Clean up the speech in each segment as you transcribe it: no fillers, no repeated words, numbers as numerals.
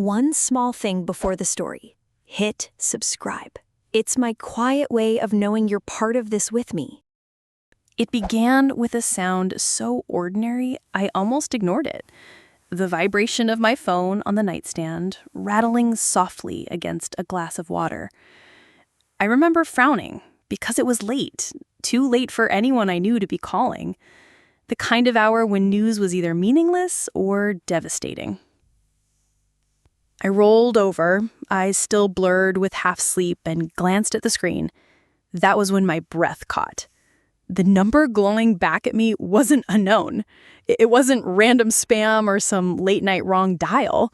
One small thing before the story. Hit subscribe. It's my quiet way of knowing you're part of this with me. It began with a sound so ordinary, I almost ignored it. The vibration of my phone on the nightstand, rattling softly against a glass of water. I remember frowning because it was late, too late for anyone I knew to be calling. The kind of hour when news was either meaningless or devastating. I rolled over, eyes still blurred with half sleep, and glanced at the screen. That was when my breath caught. The number glowing back at me wasn't unknown. It wasn't random spam or some late-night wrong dial.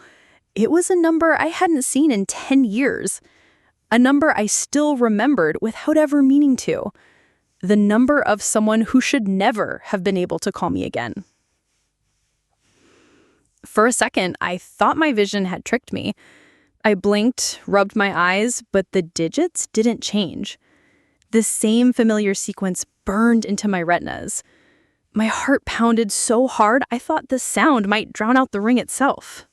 It was a number I hadn't seen in 10 years. A number I still remembered without ever meaning to. The number of someone who should never have been able to call me again. For a second, I thought my vision had tricked me. I blinked, rubbed my eyes, but the digits didn't change. The same familiar sequence burned into my retinas. My heart pounded so hard, I thought the sound might drown out the ring itself.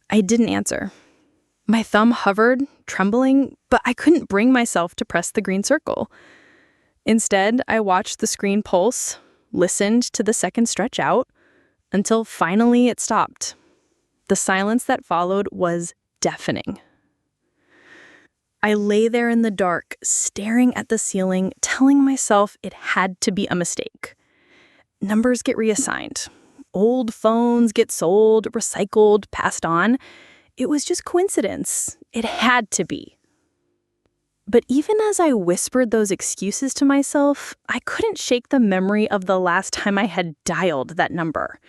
I didn't answer. My thumb hovered, trembling, but I couldn't bring myself to press the green circle. Instead, I watched the screen pulse, listened to the second stretch out, until finally it stopped. The silence that followed was deafening. I lay there in the dark, staring at the ceiling, telling myself it had to be a mistake. Numbers get reassigned. Old phones get sold, recycled, passed on. It was just coincidence. It had to be. But even as I whispered those excuses to myself, I couldn't shake the memory of the last time I had dialed that number.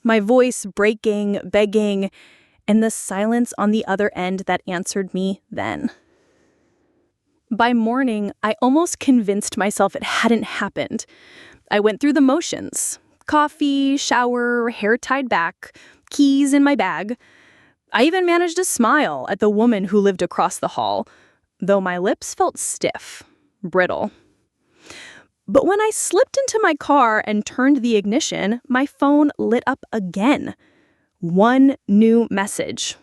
My voice breaking, begging, and the silence on the other end that answered me then. By morning, I almost convinced myself it hadn't happened. I went through the motions. Coffee, shower, hair tied back, keys in my bag. I even managed to smile at the woman who lived across the hall, though my lips felt stiff, brittle. But when I slipped into my car and turned the ignition, my phone lit up again. One new message.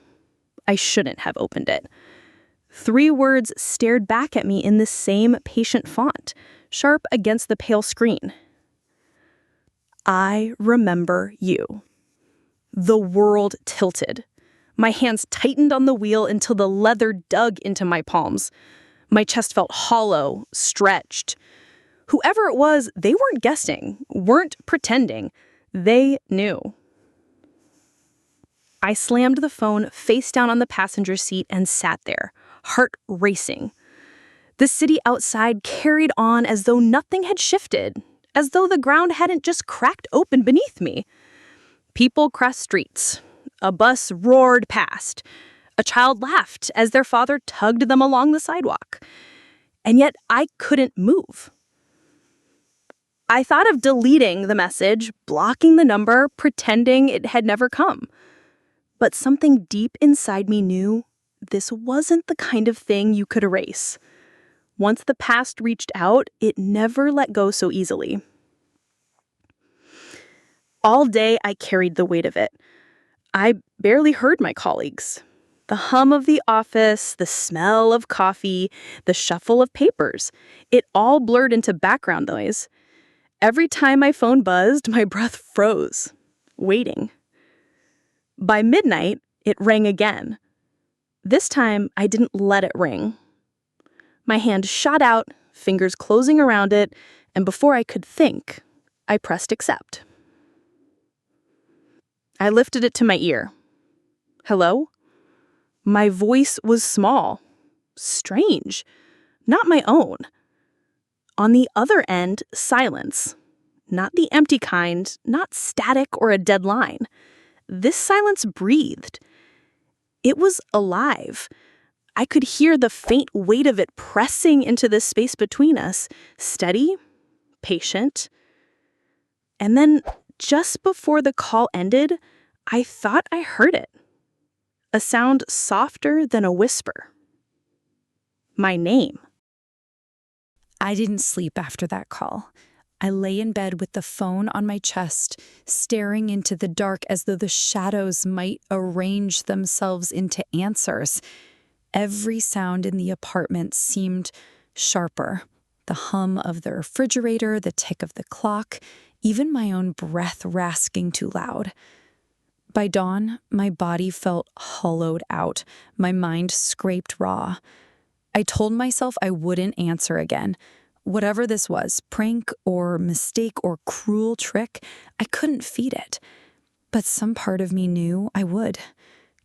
I shouldn't have opened it. 3 words stared back at me in the same patient font, sharp against the pale screen. I remember you. The world tilted. My hands tightened on the wheel until the leather dug into my palms. My chest felt hollow, stretched. Whoever it was, they weren't guessing, weren't pretending. They knew. I slammed the phone face down on the passenger seat and sat there, heart racing. The city outside carried on as though nothing had shifted, as though the ground hadn't just cracked open beneath me. People crossed streets. A bus roared past. A child laughed as their father tugged them along the sidewalk. And yet I couldn't move. I thought of deleting the message, blocking the number, pretending it had never come. But something deep inside me knew this wasn't the kind of thing you could erase. Once the past reached out, it never let go so easily. All day I carried the weight of it. I barely heard my colleagues. The hum of the office, the smell of coffee, the shuffle of papers, it all blurred into background noise. Every time my phone buzzed, my breath froze, waiting. By midnight, it rang again. This time, I didn't let it ring. My hand shot out, fingers closing around it, and before I could think, I pressed accept. I lifted it to my ear. Hello? My voice was small, strange, not my own. On the other end, silence. Not the empty kind, not static or a dead line. This silence breathed. It was alive. I could hear the faint weight of it pressing into the space between us, steady, patient. And then, just before the call ended, I thought I heard it. A sound softer than a whisper. My name. I didn't sleep after that call. I lay in bed with the phone on my chest, staring into the dark as though the shadows might arrange themselves into answers. Every sound in the apartment seemed sharper. The hum of the refrigerator, the tick of the clock, even my own breath rasping too loud. By dawn, my body felt hollowed out, my mind scraped raw. I told myself I wouldn't answer again. Whatever this was, prank or mistake or cruel trick, I couldn't feed it. But some part of me knew I would.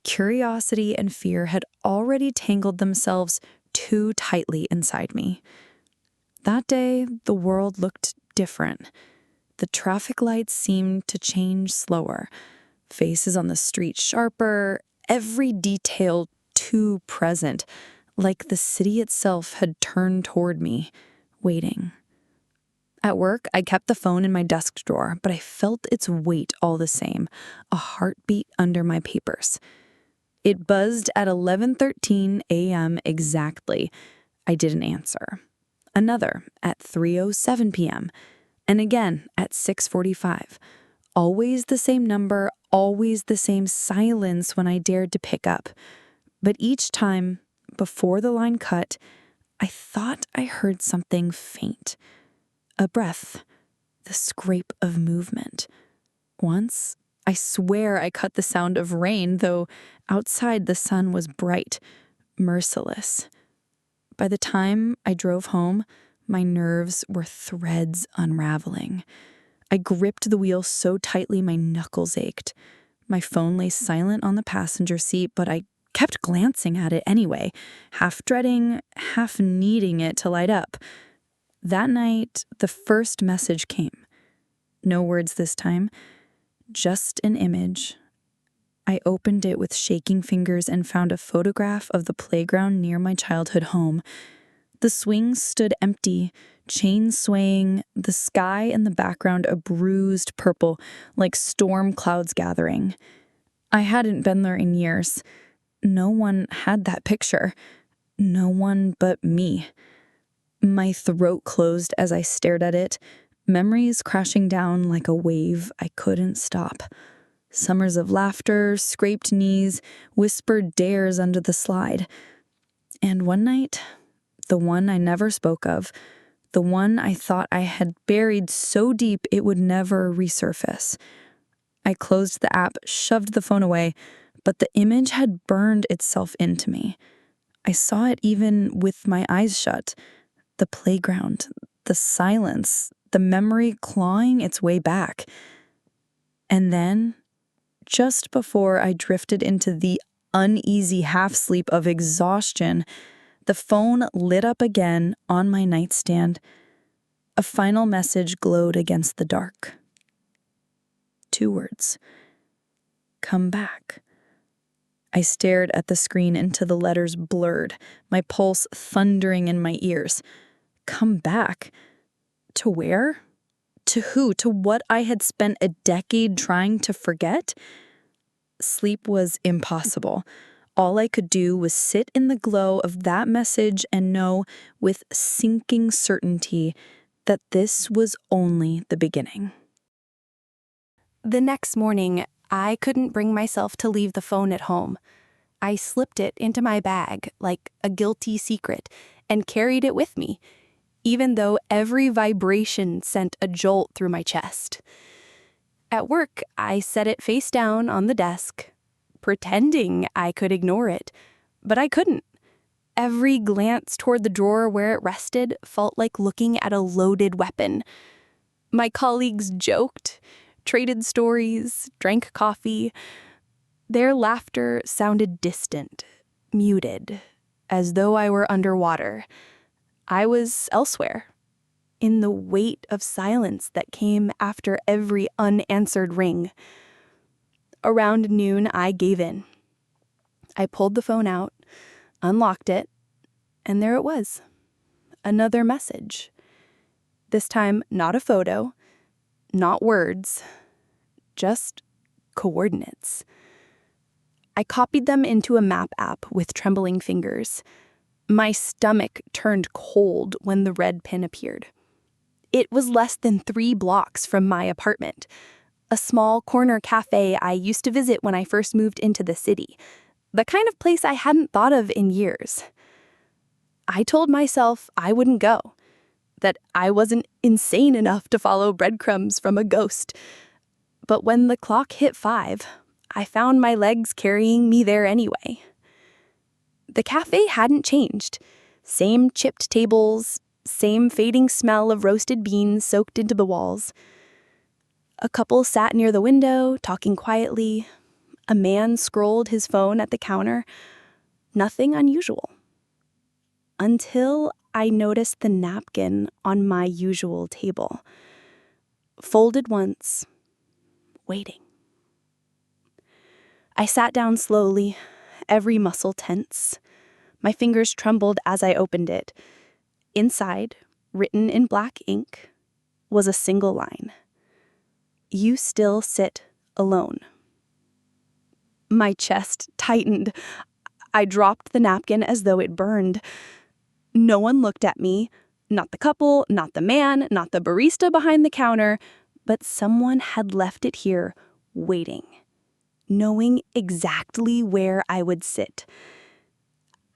Curiosity and fear had already tangled themselves too tightly inside me. That day, the world looked different. The traffic lights seemed to change slower. Faces on the street sharper, every detail too present, like the city itself had turned toward me, waiting. At work, I kept the phone in my desk drawer, but I felt its weight all the same, a heartbeat under my papers. It buzzed at 11:13 a.m. exactly. I didn't answer. Another at 3:07 p.m. and again at 6:45. Always the same number, always the same silence when I dared to pick up. But each time, before the line cut, I thought I heard something faint. A breath, the scrape of movement. Once, I swear I cut the sound of rain, though outside the sun was bright, merciless. By the time I drove home, my nerves were threads unraveling. I gripped the wheel so tightly my knuckles ached. My phone lay silent on the passenger seat, but I kept glancing at it anyway, half dreading, half needing it to light up. That night, the first message came. No words this time, just an image. I opened it with shaking fingers and found a photograph of the playground near my childhood home. The swings stood empty, chains swaying, the sky in the background a bruised purple, like storm clouds gathering. I hadn't been there in years. No one had that picture. No one but me. My throat closed as I stared at it, memories crashing down like a wave I couldn't stop. Summers of laughter, scraped knees, whispered dares under the slide. And one night, the one I never spoke of, the one I thought I had buried so deep it would never resurface. I closed the app, shoved the phone away, but the image had burned itself into me. I saw it even with my eyes shut. The playground, the silence, the memory clawing its way back. And then, just before I drifted into the uneasy half-sleep of exhaustion, the phone lit up again on my nightstand. A final message glowed against the dark. 2 words. Come back. I stared at the screen until the letters blurred, my pulse thundering in my ears. Come back? To where? To who? To what I had spent a decade trying to forget? Sleep was impossible. All I could do was sit in the glow of that message and know with sinking certainty that this was only the beginning. The next morning, I couldn't bring myself to leave the phone at home. I slipped it into my bag like a guilty secret and carried it with me, even though every vibration sent a jolt through my chest. At work, I set it face down on the desk, pretending I could ignore it, but I couldn't. Every glance toward the drawer where it rested felt like looking at a loaded weapon. My colleagues joked, traded stories, drank coffee. Their laughter sounded distant, muted, as though I were underwater. I was elsewhere, in the weight of silence that came after every unanswered ring. Around noon, I gave in. I pulled the phone out, unlocked it, and there it was. Another message. This time, not a photo, not words, just coordinates. I copied them into a map app with trembling fingers. My stomach turned cold when the red pin appeared. It was less than 3 blocks from my apartment, a small corner cafe I used to visit when I first moved into the city, the kind of place I hadn't thought of in years. I told myself I wouldn't go, that I wasn't insane enough to follow breadcrumbs from a ghost. But when the clock hit 5, I found my legs carrying me there anyway. The cafe hadn't changed. Same chipped tables, same fading smell of roasted beans soaked into the walls. A couple sat near the window, talking quietly. A man scrolled his phone at the counter. Nothing unusual. Until I noticed the napkin on my usual table. Folded once, waiting. I sat down slowly, every muscle tense. My fingers trembled as I opened it. Inside, written in black ink, was a single line. You still sit alone. My chest tightened. I dropped the napkin as though it burned. No one looked at me, not the couple, not the man, not the barista behind the counter, but someone had left it here, waiting, knowing exactly where I would sit.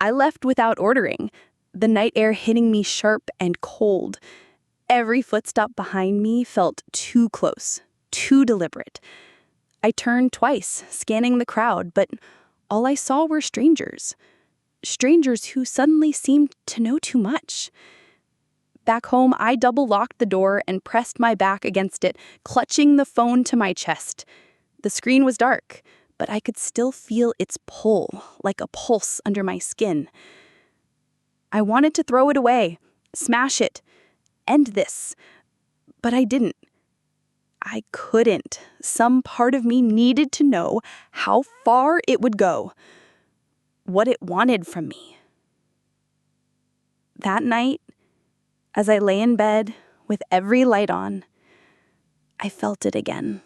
I left without ordering, the night air hitting me sharp and cold. Every footstep behind me felt too close, too deliberate. I turned twice, scanning the crowd, but all I saw were strangers. Strangers who suddenly seemed to know too much. Back home, I double-locked the door and pressed my back against it, clutching the phone to my chest. The screen was dark, but I could still feel its pull, like a pulse under my skin. I wanted to throw it away, smash it, end this, but I didn't. I couldn't. Some part of me needed to know how far it would go, what it wanted from me. That night, as I lay in bed with every light on, I felt it again.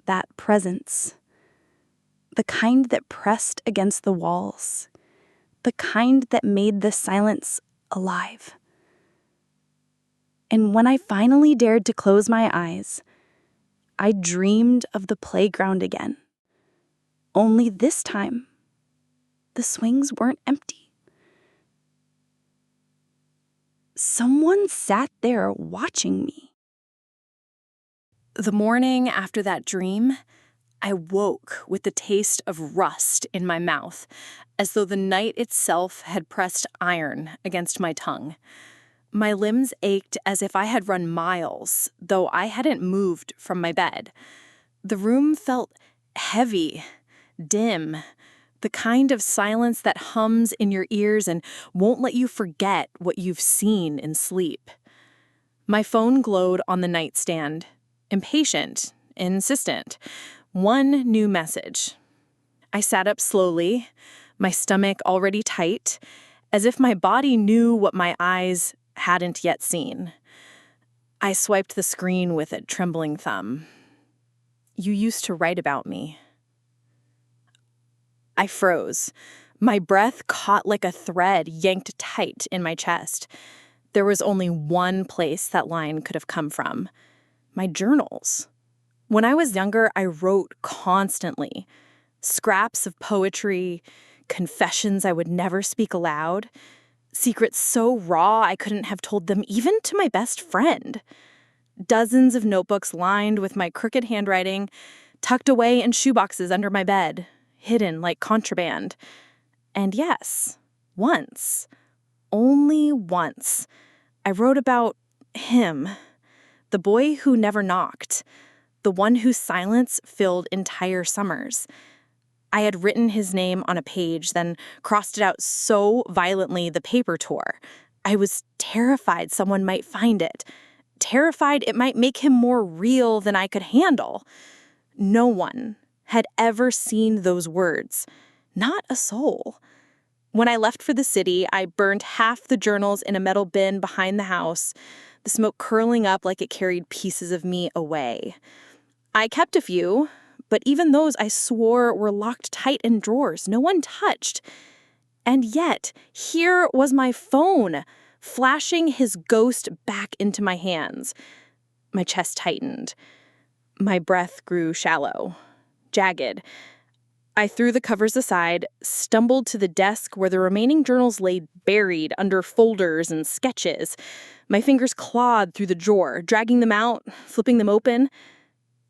That presence, the kind that pressed against the walls, the kind that made the silence alive. And when I finally dared to close my eyes, I dreamed of the playground again. Only this time, the swings weren't empty. Someone sat there watching me. The morning after that dream, I woke with the taste of rust in my mouth, as though the night itself had pressed iron against my tongue. My limbs ached as if I had run miles, though I hadn't moved from my bed. The room felt heavy, dim, the kind of silence that hums in your ears and won't let you forget what you've seen in sleep. My phone glowed on the nightstand, impatient, insistent. One new message. I sat up slowly, my stomach already tight, as if my body knew what my eyes hadn't yet seen. I swiped the screen with a trembling thumb. You used to write about me. I froze. My breath caught like a thread yanked tight in my chest. There was only one place that line could have come from. My journals. When I was younger, I wrote constantly. Scraps of poetry, confessions I would never speak aloud, secrets so raw I couldn't have told them even to my best friend. Dozens of notebooks lined with my crooked handwriting, tucked away in shoeboxes under my bed, hidden like contraband. And yes, once, only once, I wrote about him, the boy who never knocked, the one whose silence filled entire summers. I had written his name on a page, then crossed it out so violently the paper tore. I was terrified someone might find it, terrified it might make him more real than I could handle. No one had ever seen those words, not a soul. When I left for the city, I burned half the journals in a metal bin behind the house, the smoke curling up like it carried pieces of me away. I kept a few, but even those I swore were locked tight in drawers no one touched. And yet, here was my phone, flashing his ghost back into my hands. My chest tightened. My breath grew shallow, jagged. I threw the covers aside, stumbled to the desk where the remaining journals lay buried under folders and sketches. My fingers clawed through the drawer, dragging them out, flipping them open.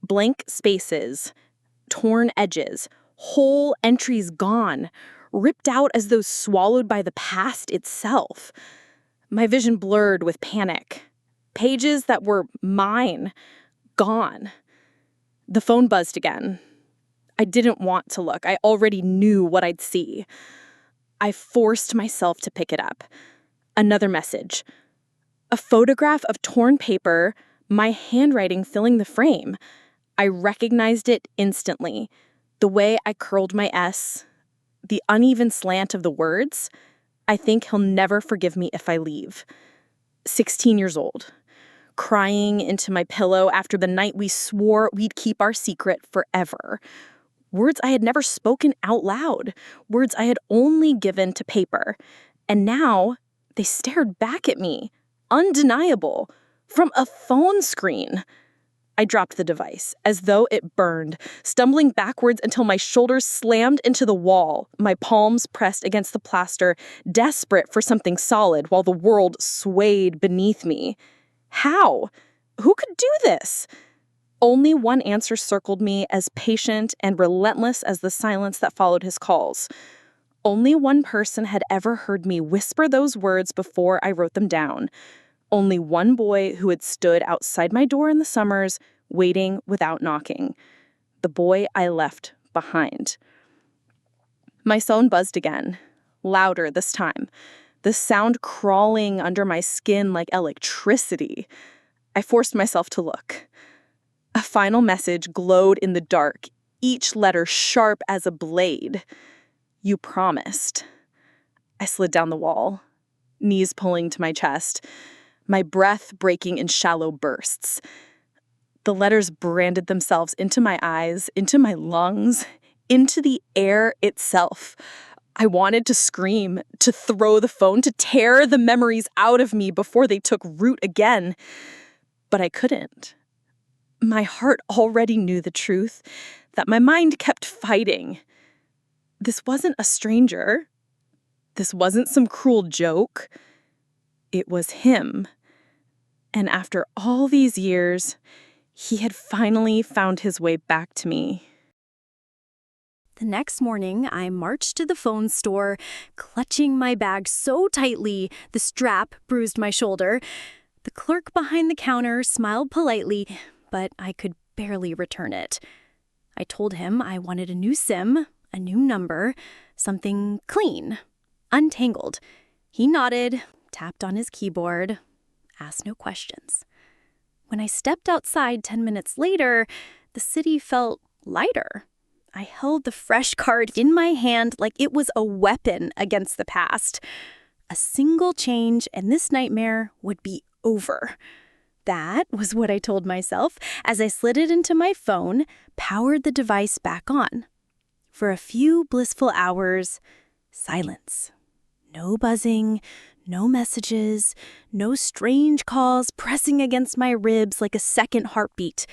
Blank spaces, torn edges, whole entries gone, ripped out as though swallowed by the past itself. My vision blurred with panic. Pages that were mine, gone. The phone buzzed again. I didn't want to look. I already knew what I'd see. I forced myself to pick it up. Another message. A photograph of torn paper, my handwriting filling the frame. I recognized it instantly. The way I curled my S, the uneven slant of the words. I think he'll never forgive me if I leave. 16 years old. Crying into my pillow after the night we swore we'd keep our secret forever. Words I had never spoken out loud. Words I had only given to paper. And now they stared back at me. Undeniable. From a phone screen. I dropped the device, as though it burned, stumbling backwards until my shoulders slammed into the wall, my palms pressed against the plaster, desperate for something solid while the world swayed beneath me. How? Who could do this? Only one answer circled me, as patient and relentless as the silence that followed his calls. Only one person had ever heard me whisper those words before I wrote them down. Only one boy who had stood outside my door in the summers, waiting without knocking. The boy I left behind. My phone buzzed again, louder this time. The sound crawling under my skin like electricity. I forced myself to look. A final message glowed in the dark, each letter sharp as a blade. You promised. I slid down the wall, knees pulling to my chest, my breath breaking in shallow bursts. The letters branded themselves into my eyes, into my lungs, into the air itself. I wanted to scream, to throw the phone, to tear the memories out of me before they took root again. But I couldn't. My heart already knew the truth, that my mind kept fighting. This wasn't a stranger. This wasn't some cruel joke. It was him. And after all these years, he had finally found his way back to me. The next morning, I marched to the phone store, clutching my bag so tightly the strap bruised my shoulder. The clerk behind the counter smiled politely, but I could barely return it. I told him I wanted a new SIM, a new number, something clean, untangled. He nodded, tapped on his keyboard, asked no questions. When I stepped outside 10 minutes later, the city felt lighter. I held the fresh card in my hand like it was a weapon against the past. A single change and this nightmare would be over. That was what I told myself as I slid it into my phone, powered the device back on. For a few blissful hours, silence. No buzzing, no messages, no strange calls pressing against my ribs like a second heartbeat.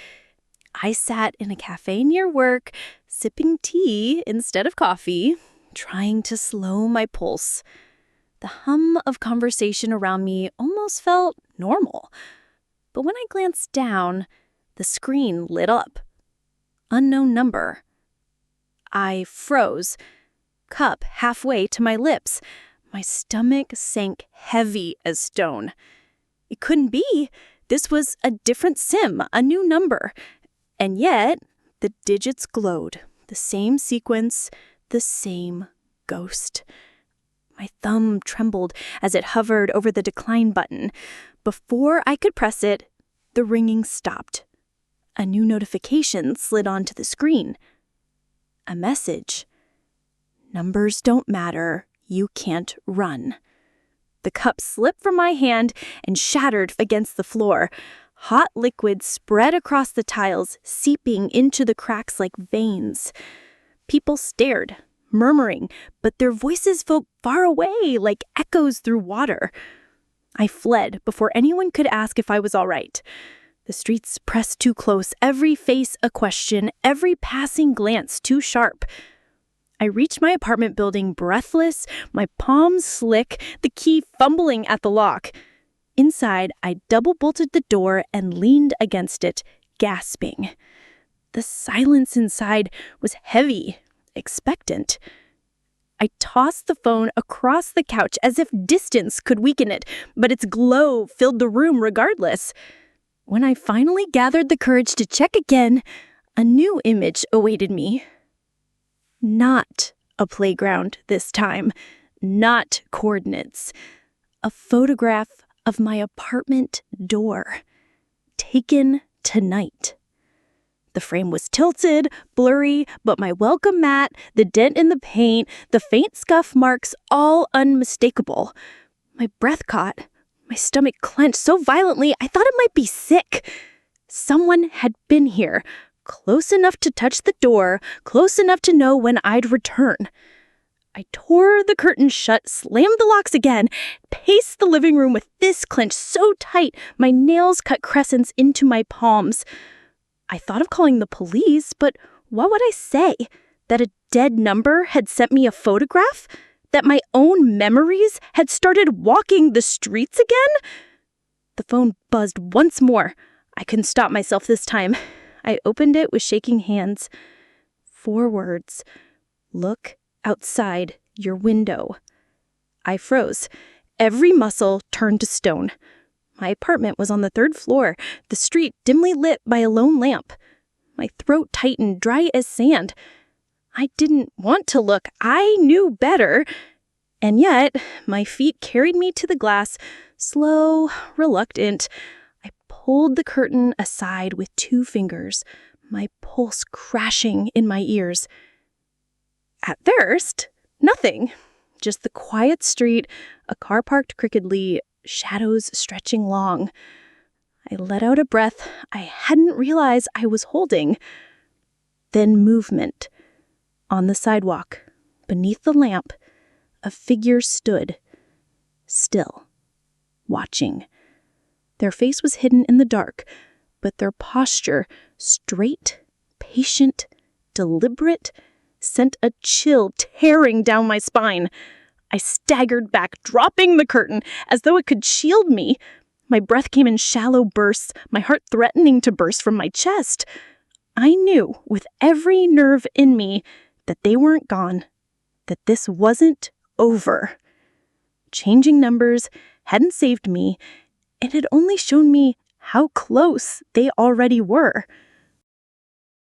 I sat in a cafe near work, sipping tea instead of coffee, trying to slow my pulse. The hum of conversation around me almost felt normal. But when I glanced down, the screen lit up. Unknown number. I froze, cup halfway to my lips. My stomach sank heavy as stone. It couldn't be. This was a different SIM, a new number. And yet, the digits glowed, the same sequence, the same ghost. My thumb trembled as it hovered over the decline button. Before I could press it, the ringing stopped. A new notification slid onto the screen. A message. Numbers don't matter. You can't run. The cup slipped from my hand and shattered against the floor. Hot liquid spread across the tiles, seeping into the cracks like veins. People stared, murmuring, but their voices felt far away, like echoes through water. I fled before anyone could ask if I was all right. The streets pressed too close, every face a question, every passing glance too sharp. I reached my apartment building breathless, my palms slick, the key fumbling at the lock. Inside, I double-bolted the door and leaned against it, gasping. The silence inside was heavy, expectant. I tossed the phone across the couch as if distance could weaken it, but its glow filled the room regardless. When I finally gathered the courage to check again, a new image awaited me. Not a playground this time, not coordinates. A photograph of my apartment door, taken tonight. The frame was tilted, blurry, but my welcome mat, the dent in the paint, the faint scuff marks, all unmistakable. My breath caught. My stomach clenched so violently I thought it might be sick. Someone had been here, close enough to touch the door, close enough to know when I'd return. I tore the curtains shut, slammed the locks again, paced the living room with fists clenched so tight my nails cut crescents into my palms. I thought of calling the police, but what would I say? That a dead number had sent me a photograph? That my own memories had started walking the streets again? The phone buzzed once more. I couldn't stop myself this time. I opened it with shaking hands. 4 words. Look outside your window. I froze. Every muscle turned to stone. My apartment was on the 3rd floor, the street dimly lit by a lone lamp. My throat tightened, dry as sand. I didn't want to look. I knew better. And yet, my feet carried me to the glass, slow, reluctant. I pulled the curtain aside with 2 fingers, my pulse crashing in my ears. At first, nothing. Just the quiet street, a car parked crookedly, shadows stretching long. I let out a breath I hadn't realized I was holding. Then movement. On the sidewalk, beneath the lamp, a figure stood, still, watching. Their face was hidden in the dark, but their posture, straight, patient, deliberate, sent a chill tearing down my spine. I staggered back, dropping the curtain as though it could shield me. My breath came in shallow bursts, my heart threatening to burst from my chest. I knew with every nerve in me that they weren't gone, that this wasn't over. Changing numbers hadn't saved me. It had only shown me how close they already were.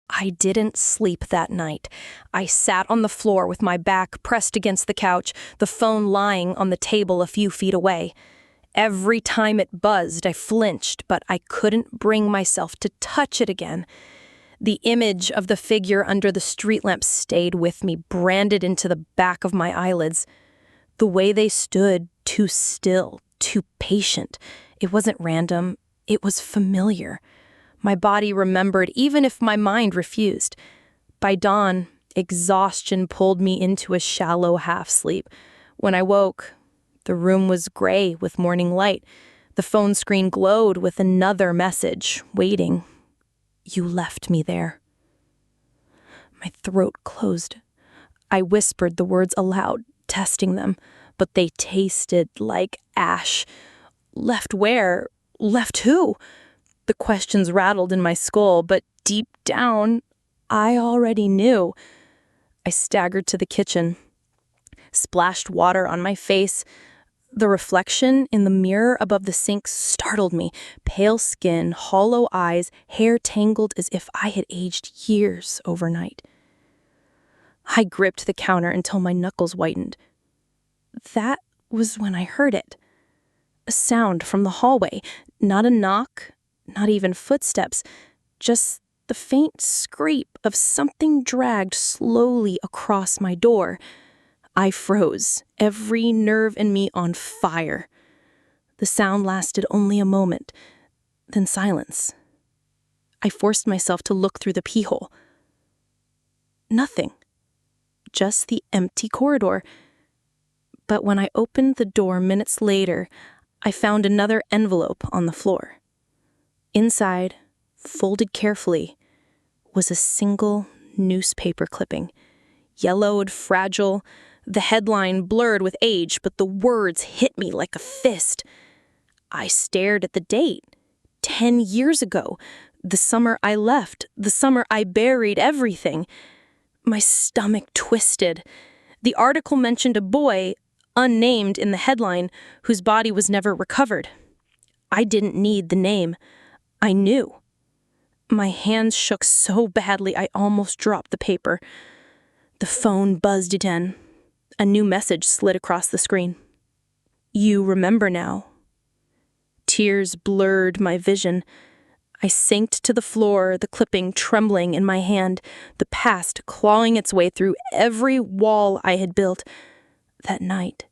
I didn't sleep that night. I sat on the floor with my back pressed against the couch, the phone lying on the table a few feet away. Every time it buzzed, I flinched, but I couldn't bring myself to touch it again. The image of the figure under the street lamp stayed with me, branded into the back of my eyelids. The way they stood, too still, too patient. It wasn't random. It was familiar. My body remembered even if my mind refused. By dawn, exhaustion pulled me into a shallow half-sleep. When I woke, the room was gray with morning light. The phone screen glowed with another message, waiting. You left me there. My throat closed. I whispered the words aloud, testing them, but they tasted like ash. Left where? Left who? The questions rattled in my skull, but deep down, I already knew. I staggered to the kitchen, splashed water on my face. The reflection in the mirror above the sink startled me. Pale skin, hollow eyes, hair tangled as if I had aged years overnight. I gripped the counter until my knuckles whitened. That was when I heard it. A sound from the hallway, not a knock, not even footsteps, just the faint scrape of something dragged slowly across my door. I froze, every nerve in me on fire. The sound lasted only a moment, then silence. I forced myself to look through the peehole. Nothing. Just the empty corridor. But when I opened the door minutes later, I found another envelope on the floor. Inside, folded carefully, was a single newspaper clipping. Yellowed, fragile, the headline blurred with age, but the words hit me like a fist. I stared at the date. 10 years ago. The summer I left. The summer I buried everything. My stomach twisted. The article mentioned a boy, unnamed in the headline, whose body was never recovered. I didn't need the name. I knew. My hands shook so badly I almost dropped the paper. The phone buzzed again. A new message slid across the screen. You remember now. Tears blurred my vision. I sank to the floor, the clipping trembling in my hand, the past clawing its way through every wall I had built. That night,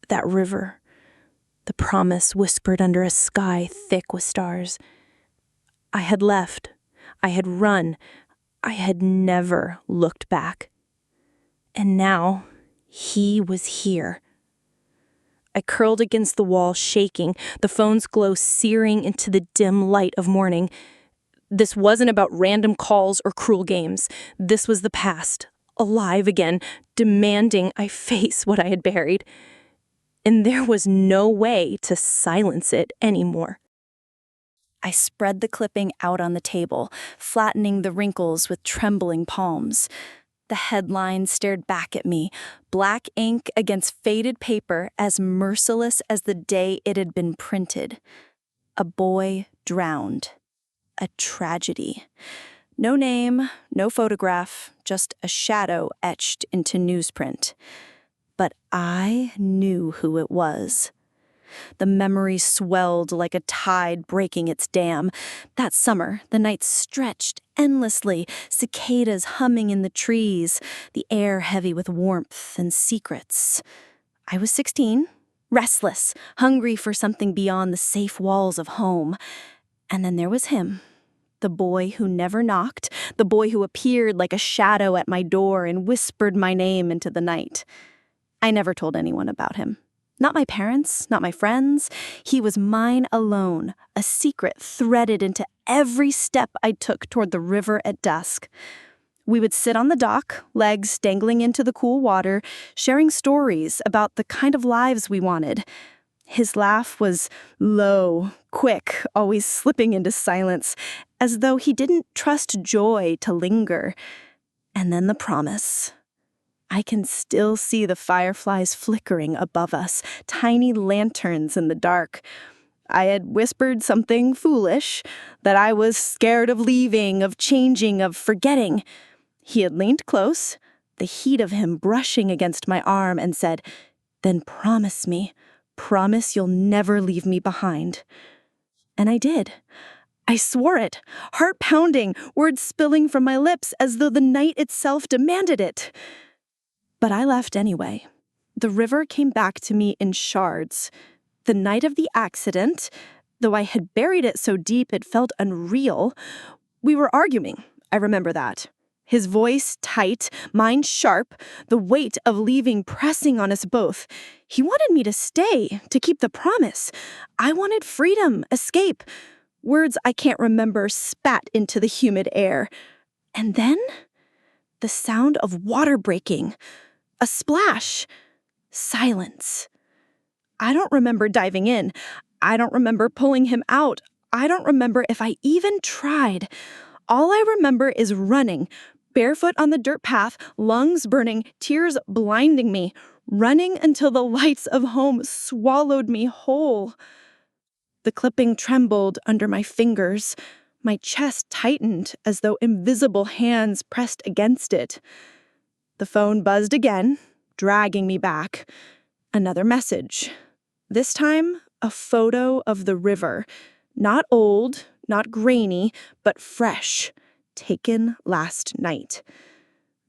that river, the promise whispered under a sky thick with stars. I had left. I had run. I had never looked back. And now, he was here. I curled against the wall, shaking, the phone's glow searing into the dim light of morning. This wasn't about random calls or cruel games. This was the past, alive again, demanding I face what I had buried. And there was no way to silence it anymore. I spread the clipping out on the table, flattening the wrinkles with trembling palms. The headline stared back at me, black ink against faded paper as merciless as the day it had been printed. A boy drowned. A tragedy. No name, no photograph, just a shadow etched into newsprint. But I knew who it was. The memory swelled like a tide breaking its dam. That summer, the nights stretched endlessly, cicadas humming in the trees, the air heavy with warmth and secrets. I was 16, restless, hungry for something beyond the safe walls of home. And then there was him, the boy who never knocked, the boy who appeared like a shadow at my door and whispered my name into the night. I never told anyone about him. Not my parents, not my friends. He was mine alone, a secret threaded into every step I took toward the river at dusk. We would sit on the dock, legs dangling into the cool water, sharing stories about the kind of lives we wanted. His laugh was low, quick, always slipping into silence, as though he didn't trust joy to linger. And then the promise. I can still see the fireflies flickering above us, tiny lanterns in the dark. I had whispered something foolish, that I was scared of leaving, of changing, of forgetting. He had leaned close, the heat of him brushing against my arm, and said, "Then promise me, promise you'll never leave me behind." And I did. I swore it, heart pounding, words spilling from my lips as though the night itself demanded it. But I left anyway. The river came back to me in shards. The night of the accident, though I had buried it so deep it felt unreal, we were arguing. I remember that. His voice tight, mine sharp, the weight of leaving pressing on us both. He wanted me to stay, to keep the promise. I wanted freedom, escape. Words I can't remember spat into the humid air. And then, the sound of water breaking. A splash. Silence. I don't remember diving in. I don't remember pulling him out. I don't remember if I even tried. All I remember is running, barefoot on the dirt path, lungs burning, tears blinding me, running until the lights of home swallowed me whole. The clipping trembled under my fingers. My chest tightened as though invisible hands pressed against it. The phone buzzed again, dragging me back. Another message. This time, a photo of the river. Not old, not grainy, but fresh. Taken last night.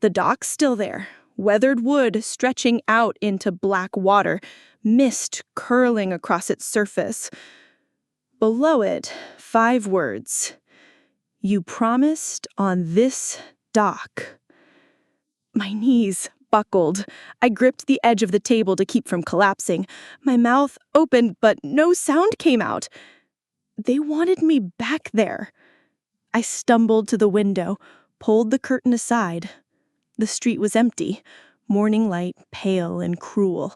The dock's still there, weathered wood stretching out into black water, mist curling across its surface. Below it, 5 words. You promised on this dock. My knees buckled. I gripped the edge of the table to keep from collapsing. My mouth opened, but no sound came out. They wanted me back there. I stumbled to the window, pulled the curtain aside. The street was empty, morning light pale and cruel.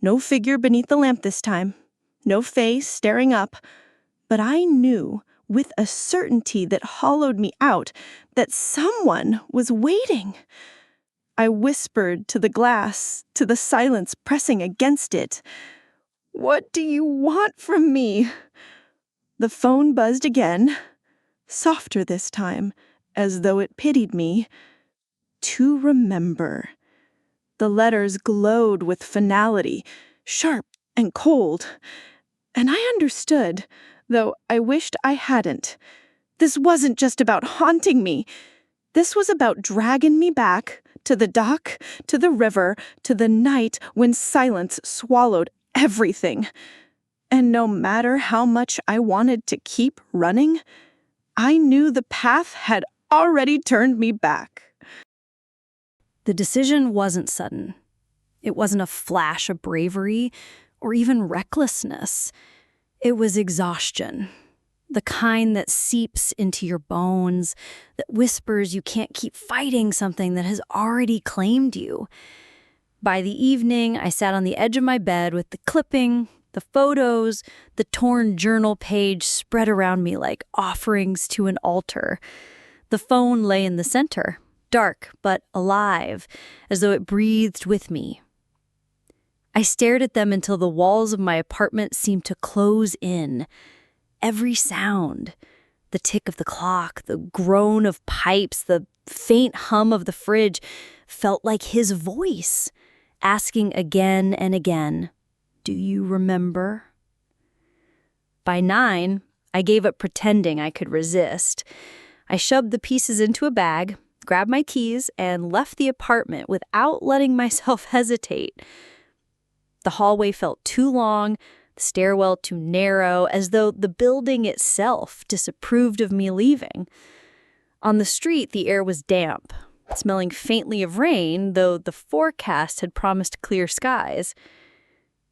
No figure beneath the lamp this time, no face staring up. But I knew, with a certainty that hollowed me out, that someone was waiting. I whispered to the glass, to the silence pressing against it. "What do you want from me?" The phone buzzed again, softer this time, as though it pitied me. To remember. The letters glowed with finality, sharp and cold. And I understood, though I wished I hadn't. This wasn't just about haunting me. This was about dragging me back to the dock, to the river, to the night when silence swallowed everything. And no matter how much I wanted to keep running, I knew the path had already turned me back. The decision wasn't sudden. It wasn't a flash of bravery or even recklessness. It was exhaustion. The kind that seeps into your bones, that whispers you can't keep fighting something that has already claimed you. By the evening, I sat on the edge of my bed with the clipping, the photos, the torn journal page spread around me like offerings to an altar. The phone lay in the center, dark but alive, as though it breathed with me. I stared at them until the walls of my apartment seemed to close in. Every sound, the tick of the clock, the groan of pipes, the faint hum of the fridge, felt like his voice, asking again and again, "Do you remember?" By 9, I gave up pretending I could resist. I shoved the pieces into a bag, grabbed my keys, and left the apartment without letting myself hesitate. The hallway felt too long, the stairwell too narrow, as though the building itself disapproved of me leaving. On the street, the air was damp, smelling faintly of rain, though the forecast had promised clear skies.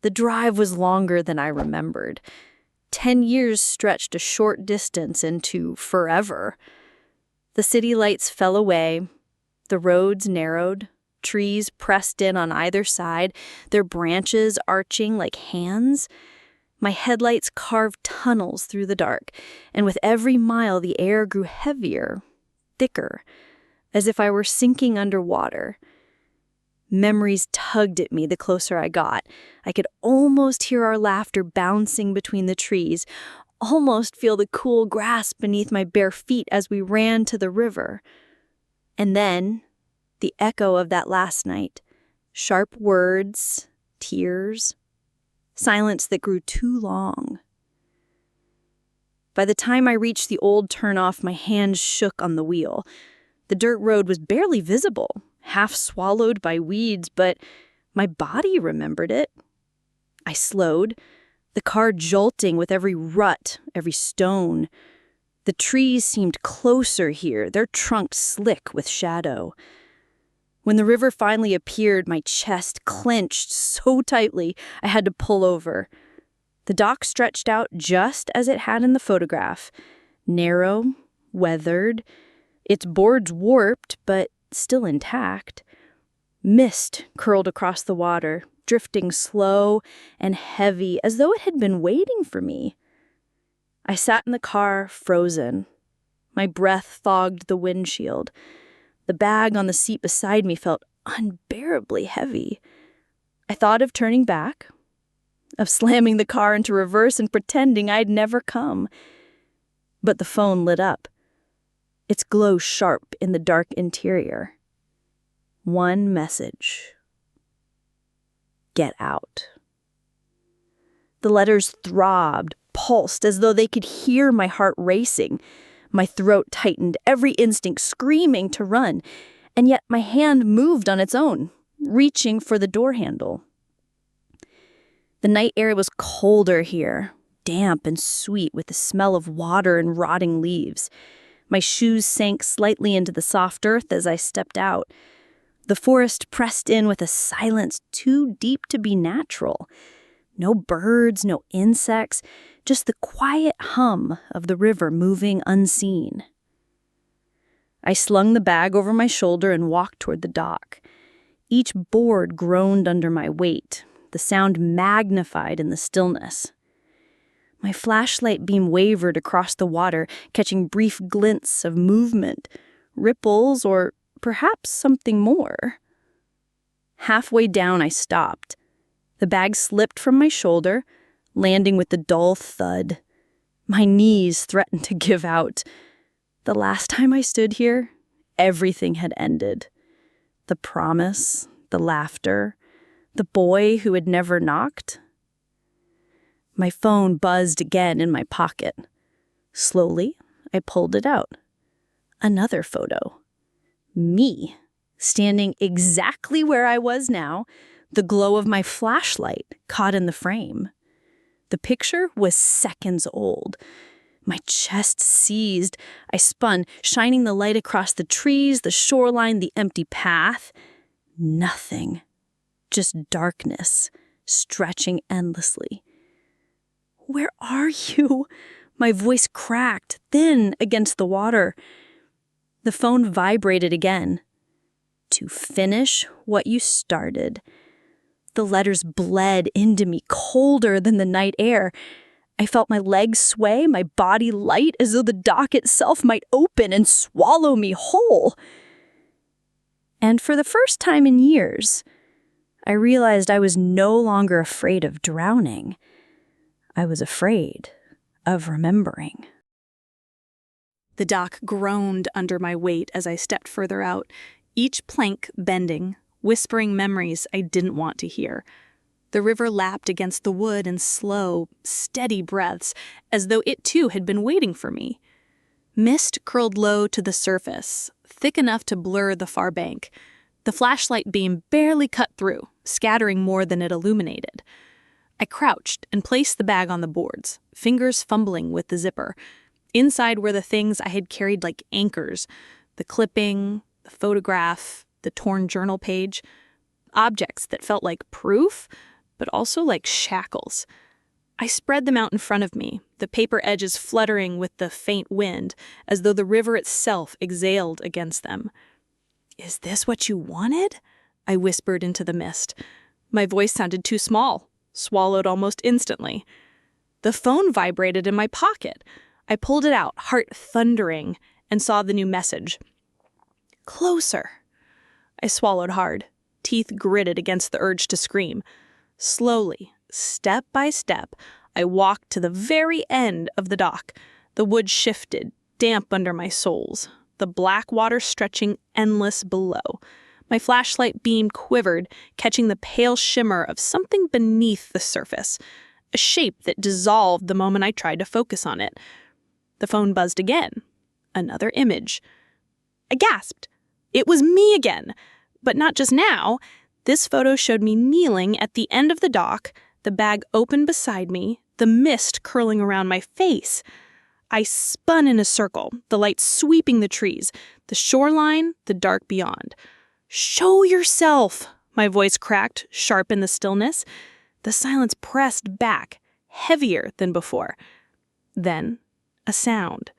The drive was longer than I remembered. 10 years stretched a short distance into forever. The city lights fell away, the roads narrowed, trees pressed in on either side, their branches arching like hands. My headlights carved tunnels through the dark, and with every mile the air grew heavier, thicker, as if I were sinking underwater. Memories tugged at me the closer I got. I could almost hear our laughter bouncing between the trees, almost feel the cool grass beneath my bare feet as we ran to the river. And then, the echo of that last night, sharp words, tears, silence that grew too long. By the time I reached the old turnoff, my hands shook on the wheel. The dirt road was barely visible, half swallowed by weeds, but my body remembered it. I slowed, the car jolting with every rut, every stone. The trees seemed closer here, their trunks slick with shadow. When the river finally appeared, my chest clenched so tightly I had to pull over. The dock stretched out just as it had in the photograph, narrow, weathered, its boards warped but still intact. Mist curled across the water, drifting slow and heavy as though it had been waiting for me. I sat in the car, frozen. My breath fogged the windshield. The bag on the seat beside me felt unbearably heavy. I thought of turning back, of slamming the car into reverse and pretending I'd never come. But the phone lit up, its glow sharp in the dark interior. One message. Get out. The letters throbbed, pulsed, as though they could hear my heart racing. My throat tightened, every instinct screaming to run, and yet my hand moved on its own, reaching for the door handle. The night air was colder here, damp and sweet with the smell of water and rotting leaves. My shoes sank slightly into the soft earth as I stepped out. The forest pressed in with a silence too deep to be natural. No birds, no insects, just the quiet hum of the river moving unseen. I slung the bag over my shoulder and walked toward the dock. Each board groaned under my weight, the sound magnified in the stillness. My flashlight beam wavered across the water, catching brief glints of movement, ripples, or perhaps something more. Halfway down, I stopped. The bag slipped from my shoulder, landing with the dull thud. My knees threatened to give out. The last time I stood here, everything had ended. The promise, the laughter, the boy who had never knocked. My phone buzzed again in my pocket. Slowly, I pulled it out. Another photo. Me, standing exactly where I was now, the glow of my flashlight caught in the frame. The picture was seconds old. My chest seized. I spun, shining the light across the trees, the shoreline, the empty path. Nothing. Just darkness, stretching endlessly. "Where are you?" My voice cracked, thin against the water. The phone vibrated again. "To finish what you started." The letters bled into me, colder than the night air. I felt my legs sway, my body light, as though the dock itself might open and swallow me whole. And for the first time in years, I realized I was no longer afraid of drowning. I was afraid of remembering. The dock groaned under my weight as I stepped further out, each plank bending, whispering memories I didn't want to hear. The river lapped against the wood in slow, steady breaths, as though it too had been waiting for me. Mist curled low to the surface, thick enough to blur the far bank. The flashlight beam barely cut through, scattering more than it illuminated. I crouched and placed the bag on the boards, fingers fumbling with the zipper. Inside were the things I had carried like anchors, the clipping, the photograph, the torn journal page, objects that felt like proof, but also like shackles. I spread them out in front of me, the paper edges fluttering with the faint wind, as though the river itself exhaled against them. "Is this what you wanted?" I whispered into the mist. My voice sounded too small, swallowed almost instantly. The phone vibrated in my pocket. I pulled it out, heart thundering, and saw the new message. "Closer." I swallowed hard, teeth gritted against the urge to scream. Slowly, step by step, I walked to the very end of the dock. The wood shifted, damp under my soles, the black water stretching endless below. My flashlight beam quivered, catching the pale shimmer of something beneath the surface, a shape that dissolved the moment I tried to focus on it. The phone buzzed again. Another image. I gasped. It was me again. But not just now. This photo showed me kneeling at the end of the dock, the bag open beside me, the mist curling around my face. I spun in a circle, the light sweeping the trees, the shoreline, the dark beyond. "Show yourself!" My voice cracked, sharp in the stillness. The silence pressed back, heavier than before. Then, a sound.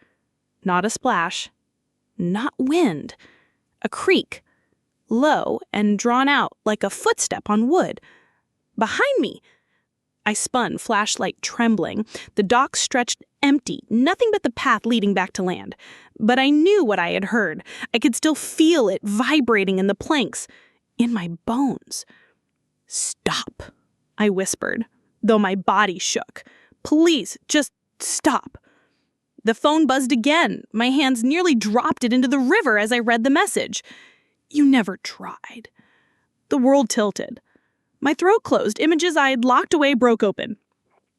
Not a splash. Not wind. A creak. Low and drawn out like a footstep on wood. Behind me! I spun, flashlight trembling. The dock stretched empty, nothing but the path leading back to land. But I knew what I had heard. I could still feel it vibrating in the planks, in my bones. "Stop," I whispered, though my body shook. "Please, just stop." The phone buzzed again. My hands nearly dropped it into the river as I read the message. "You never tried." The world tilted. My throat closed. Images I had locked away broke open.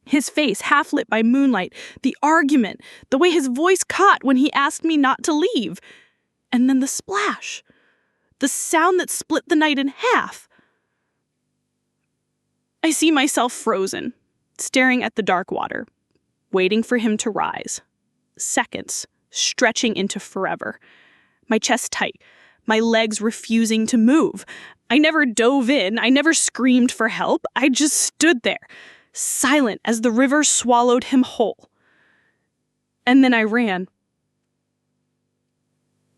His face half lit by moonlight, the argument, the way his voice caught when he asked me not to leave. And then the splash. The sound that split the night in half. I see myself frozen, staring at the dark water, waiting for him to rise. Seconds, stretching into forever. My chest tight, my legs refusing to move. I never dove in, I never screamed for help, I just stood there, silent as the river swallowed him whole. And then I ran.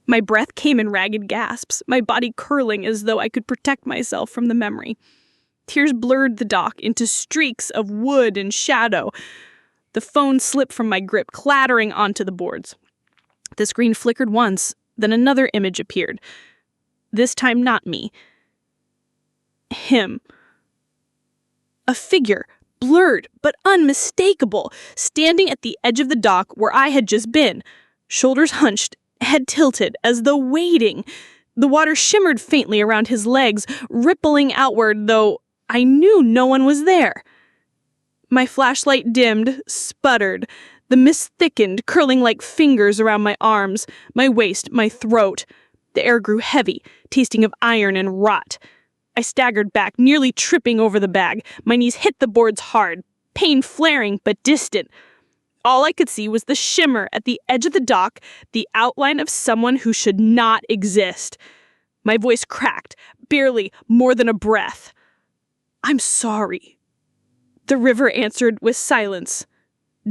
My breath came in ragged gasps, my body curling as though I could protect myself from the memory. Tears blurred the dock into streaks of wood and shadow. The phone slipped from my grip, clattering onto the boards. The screen flickered once, then another image appeared. This time not me. Him. A figure, blurred but unmistakable, standing at the edge of the dock where I had just been, shoulders hunched, head tilted, as though waiting. The water shimmered faintly around his legs, rippling outward, though I knew no one was there. My flashlight dimmed, sputtered. The mist thickened, curling like fingers around my arms, my waist, my throat. The air grew heavy, tasting of iron and rot. I staggered back, nearly tripping over the bag. My knees hit the boards hard, pain flaring but distant. All I could see was the shimmer at the edge of the dock, the outline of someone who should not exist. My voice cracked, barely more than a breath. "I'm sorry." The river answered with silence,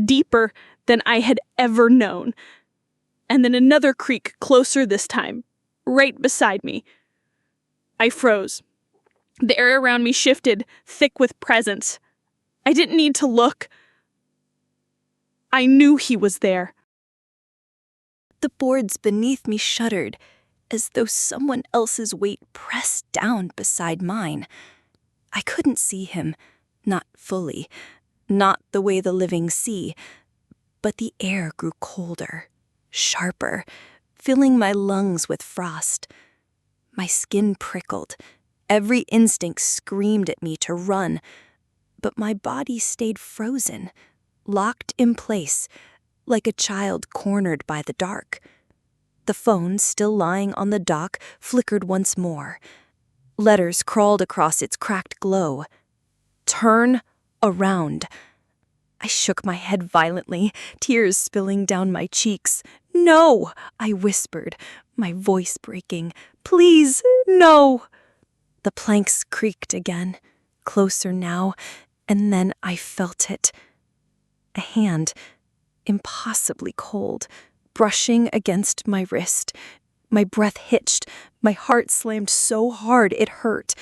deeper than I had ever known. And then another creak closer this time, right beside me. I froze. The air around me shifted, thick with presence. I didn't need to look. I knew he was there. The boards beneath me shuddered, as though someone else's weight pressed down beside mine. I couldn't see him, not fully, not the way the living see, but the air grew colder, sharper, filling my lungs with frost. My skin prickled. Every instinct screamed at me to run, but my body stayed frozen, locked in place, like a child cornered by the dark. The phone, still lying on the dock, flickered once more. Letters crawled across its cracked glow. "Turn around." I shook my head violently, tears spilling down my cheeks. "No," I whispered, my voice breaking. "Please, no." The planks creaked again, closer now, and then I felt it. A hand, impossibly cold, brushing against my wrist. My breath hitched, my heart slammed so hard it hurt.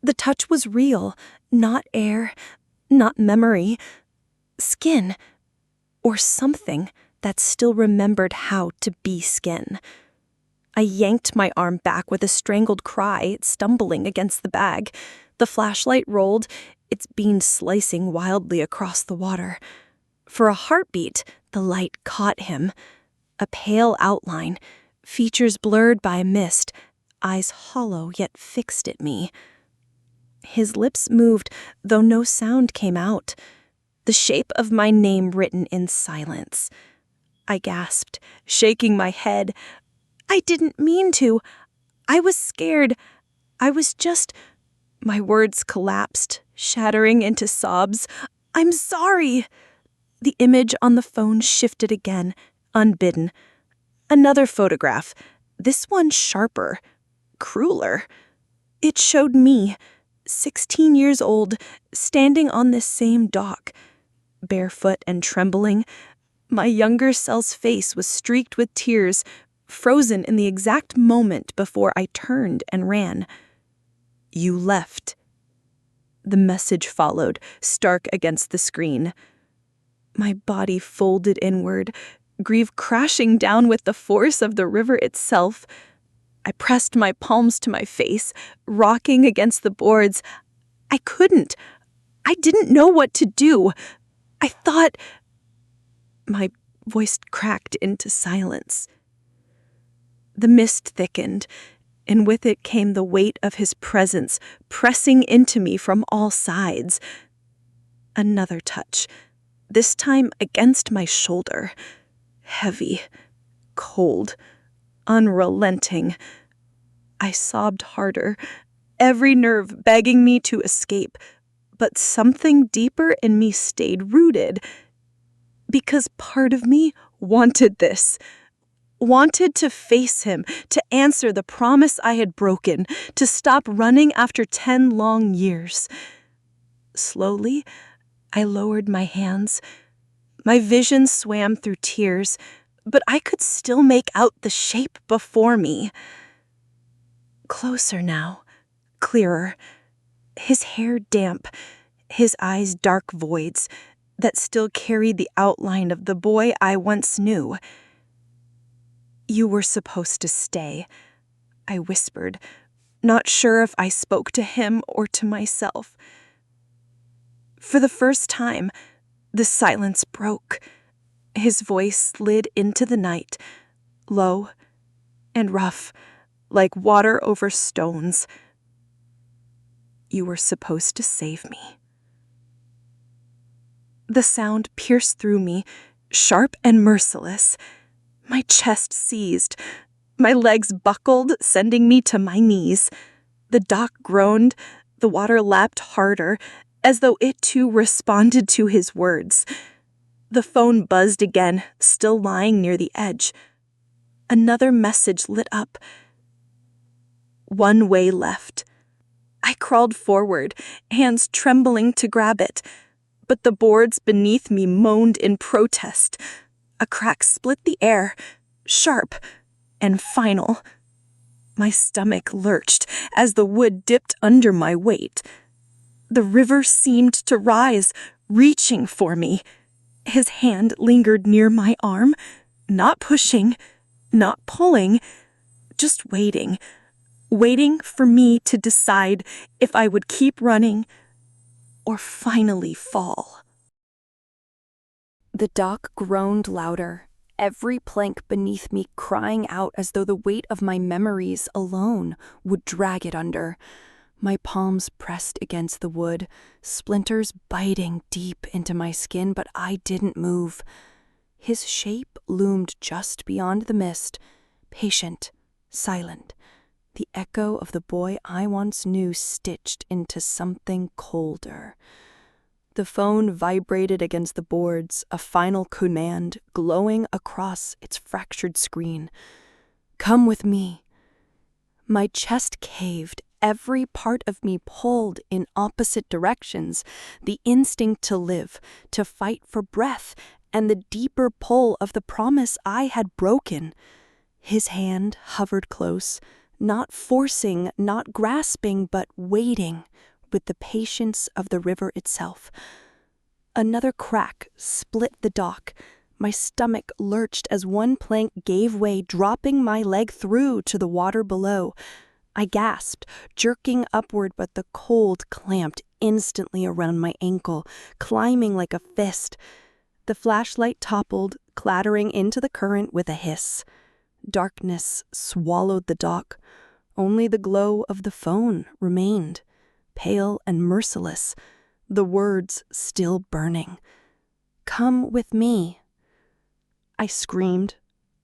The touch was real, not air, not memory. Skin, or something that still remembered how to be skin. I yanked my arm back with a strangled cry, stumbling against the bag. The flashlight rolled, its beam slicing wildly across the water. For a heartbeat, the light caught him. A pale outline, features blurred by mist, eyes hollow yet fixed at me. His lips moved, though no sound came out. The shape of my name written in silence. I gasped, shaking my head. "I didn't mean to. I was scared. I was just—" My words collapsed, shattering into sobs. "I'm sorry." The image on the phone shifted again, unbidden. Another photograph, this one sharper, crueler. It showed me, 16 years old, standing on this same dock. Barefoot and trembling, my younger self's face was streaked with tears, frozen in the exact moment before I turned and ran. "You left." The message followed, stark against the screen. My body folded inward, grief crashing down with the force of the river itself. I pressed my palms to my face, rocking against the boards. I couldn't. I didn't know what to do. I thought... My voice cracked into silence. The mist thickened, and with it came the weight of his presence, pressing into me from all sides. Another touch, this time against my shoulder. Heavy, cold, unrelenting. I sobbed harder, every nerve begging me to escape, but something deeper in me stayed rooted. Because part of me wanted this, wanted to face him, to answer the promise I had broken, to stop running after 10 long years. Slowly, I lowered my hands. My vision swam through tears, but I could still make out the shape before me. Closer now, clearer, his hair damp, his eyes dark voids that still carried the outline of the boy I once knew. "You were supposed to stay," I whispered, not sure if I spoke to him or to myself. For the first time, the silence broke. His voice slid into the night, low and rough, like water over stones. "You were supposed to save me." The sound pierced through me, sharp and merciless. My chest seized. My legs buckled, sending me to my knees. The dock groaned. The water lapped harder, as though it too responded to his words. The phone buzzed again, still lying near the edge. Another message lit up. One way left. I crawled forward, hands trembling to grab it. But the boards beneath me moaned in protest. A crack split the air, sharp and final. My stomach lurched as the wood dipped under my weight. The river seemed to rise, reaching for me. His hand lingered near my arm, not pushing, not pulling, just waiting for me to decide if I would keep running or finally fall. The dock groaned louder, every plank beneath me crying out as though the weight of my memories alone would drag it under. My palms pressed against the wood, splinters biting deep into my skin, but I didn't move. His shape loomed just beyond the mist, patient, silent, the echo of the boy I once knew stitched into something colder. The phone vibrated against the boards, a final command glowing across its fractured screen. "Come with me." My chest caved, every part of me pulled in opposite directions, the instinct to live, to fight for breath, and the deeper pull of the promise I had broken. His hand hovered close, not forcing, not grasping, but waiting with the patience of the river itself. Another crack split the dock. My stomach lurched as one plank gave way, dropping my leg through to the water below. I gasped, jerking upward, but the cold clamped instantly around my ankle, climbing like a fist. The flashlight toppled, clattering into the current with a hiss. Darkness swallowed the dock. Only the glow of the phone remained, pale and merciless, the words still burning. "Come with me." I screamed,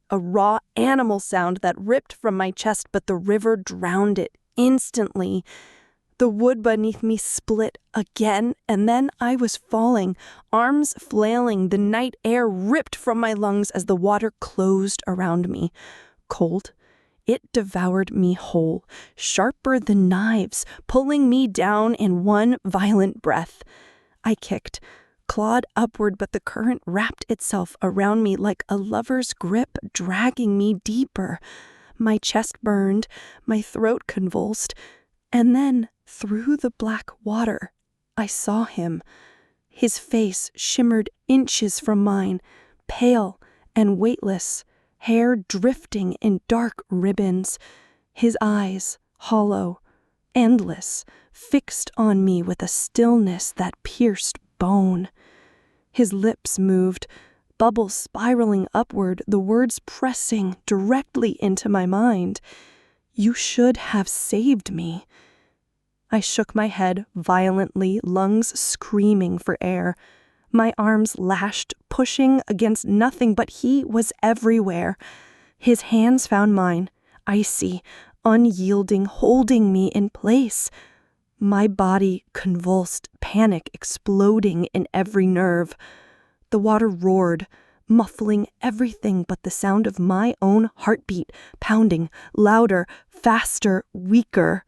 a raw animal sound that ripped from my chest, but the river drowned it instantly. The wood beneath me split again, and then I was falling, arms flailing, the night air ripped from my lungs as the water closed around me. Cold, it devoured me whole, sharper than knives, pulling me down in one violent breath. I kicked, clawed upward, but the current wrapped itself around me like a lover's grip, dragging me deeper. My chest burned, my throat convulsed, and then, through the black water, I saw him. His face shimmered inches from mine, pale and weightless, hair drifting in dark ribbons, his eyes hollow, endless, fixed on me with a stillness that pierced bone. His lips moved, bubbles spiraling upward, the words pressing directly into my mind. "You should have saved me." I shook my head violently, lungs screaming for air. My arms lashed, pushing against nothing, but he was everywhere. His hands found mine, icy, unyielding, holding me in place. My body convulsed, panic exploding in every nerve. The water roared, muffling everything but the sound of my own heartbeat, pounding, louder, faster, weaker.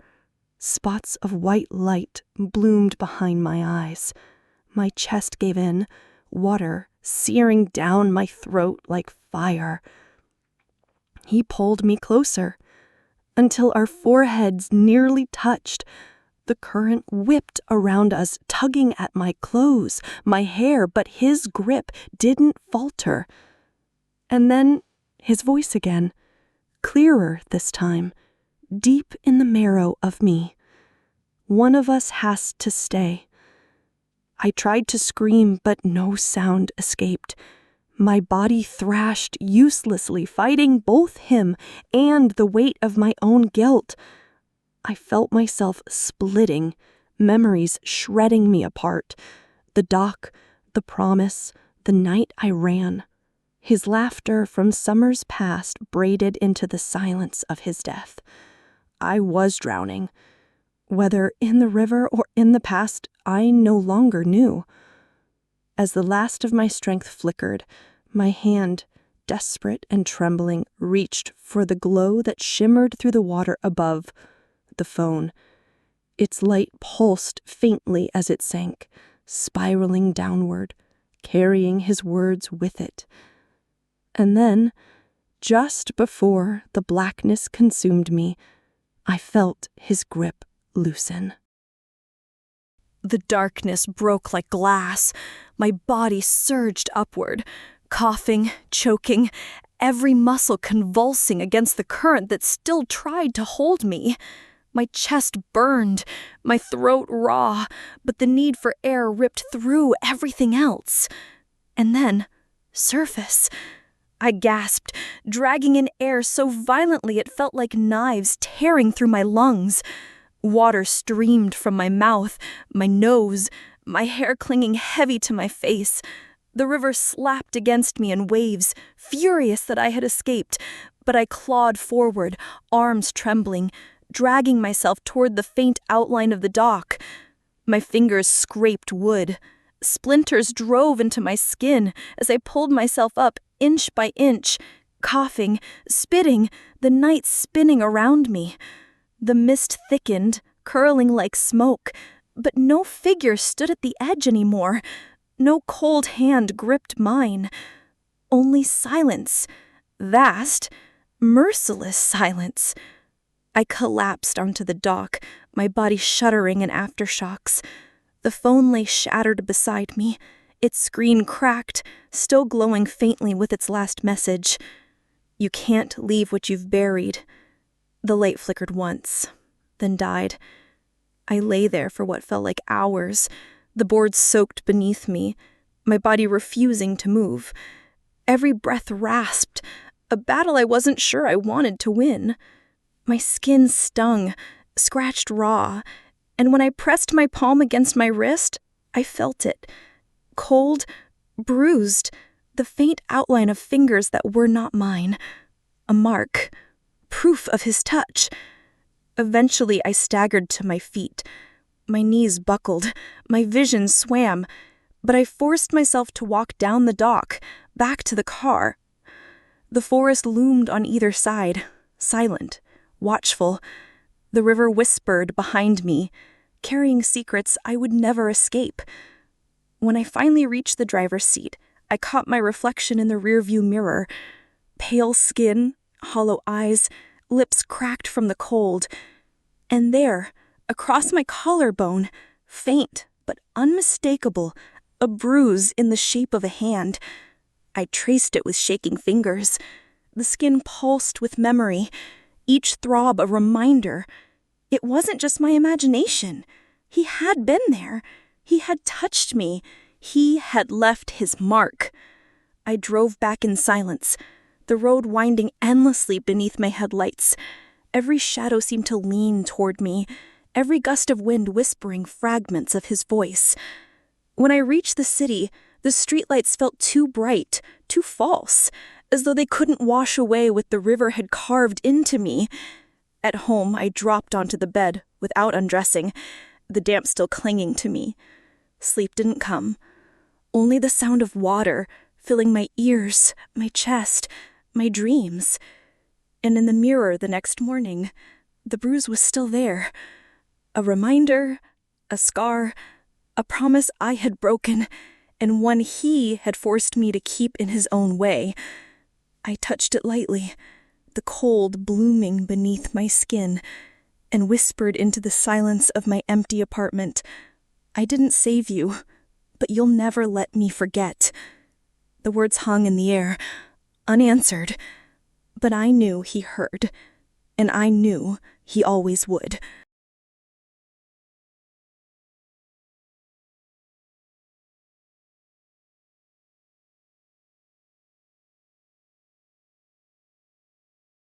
Spots of white light bloomed behind my eyes. My chest gave in, water searing down my throat like fire. He pulled me closer until our foreheads nearly touched. The current whipped around us, tugging at my clothes, my hair, but his grip didn't falter. And then his voice again, clearer this time, deep in the marrow of me. One of us has to stay. I tried to scream, but no sound escaped. My body thrashed uselessly, fighting both him and the weight of my own guilt. I felt myself splitting, memories shredding me apart. The dock, the promise, the night I ran. His laughter from summers past braided into the silence of his death. I was drowning. Whether in the river or in the past, I no longer knew. As the last of my strength flickered, my hand, desperate and trembling, reached for the glow that shimmered through the water above. The phone. Its light pulsed faintly as it sank, spiraling downward, carrying his words with it. And then, just before the blackness consumed me, I felt his grip loosen. The darkness broke like glass. My body surged upward, coughing, choking, every muscle convulsing against the current that still tried to hold me. My chest burned, my throat raw, but the need for air ripped through everything else. And then, surface. I gasped, dragging in air so violently it felt like knives tearing through my lungs. Water streamed from my mouth, my nose, my hair clinging heavy to my face. The river slapped against me in waves, furious that I had escaped, but I clawed forward, arms trembling, dragging myself toward the faint outline of the dock. My fingers scraped wood. Splinters drove into my skin as I pulled myself up inch by inch, coughing, spitting, the night spinning around me. The mist thickened, curling like smoke, but no figure stood at the edge anymore. No cold hand gripped mine. Only silence. Vast, merciless silence. I collapsed onto the dock, my body shuddering in aftershocks. The phone lay shattered beside me, its screen cracked, still glowing faintly with its last message. "You can't leave what you've buried." The light flickered once, then died. I lay there for what felt like hours, the boards soaked beneath me, my body refusing to move. Every breath rasped, a battle I wasn't sure I wanted to win. My skin stung, scratched raw, and when I pressed my palm against my wrist, I felt it. Cold, bruised, the faint outline of fingers that were not mine. A mark. Proof of his touch. Eventually, I staggered to my feet. My knees buckled, my vision swam, but I forced myself to walk down the dock, back to the car. The forest loomed on either side, silent, watchful. The river whispered behind me, carrying secrets I would never escape. When I finally reached the driver's seat, I caught my reflection in the rearview mirror. Pale skin, hollow eyes, lips cracked from the cold. And there, across my collarbone, faint but unmistakable, a bruise in the shape of a hand. I traced it with shaking fingers. The skin pulsed with memory, each throb a reminder. It wasn't just my imagination. He had been there. He had touched me. He had left his mark. I drove back in silence, the road winding endlessly beneath my headlights. Every shadow seemed to lean toward me, every gust of wind whispering fragments of his voice. When I reached the city, the streetlights felt too bright, too false, as though they couldn't wash away what the river had carved into me. At home, I dropped onto the bed without undressing, the damp still clinging to me. Sleep didn't come. Only the sound of water, filling my ears, my chest, my dreams. And in the mirror the next morning, the bruise was still there. A reminder, a scar, a promise I had broken, and one he had forced me to keep in his own way. I touched it lightly, the cold blooming beneath my skin, and whispered into the silence of my empty apartment, "I didn't save you, but you'll never let me forget." The words hung in the air, unanswered, but I knew he heard, and I knew he always would.